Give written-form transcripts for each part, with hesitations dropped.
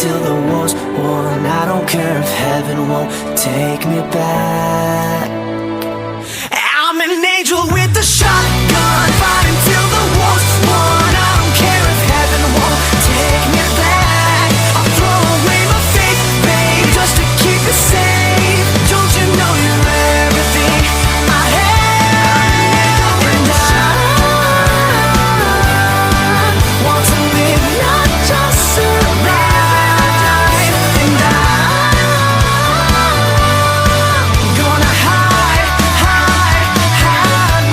till the war's won. I don't care if heaven won't take me back. I'm an angel with a shotgun, fighting till the war's won. I don't care if heaven won't take me back. I'll throw away my faith, babe, just to keep it safe. Don't you know you're everything I have? And I want to live, not just survive. And I'm gonna hide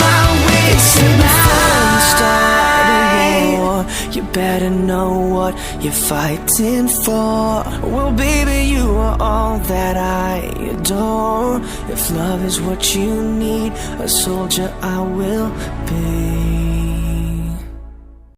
my way tonight. Starting war, you better know what you're fighting for. Well, baby, you are all that I adore. If love is what you need, a soldier I will be.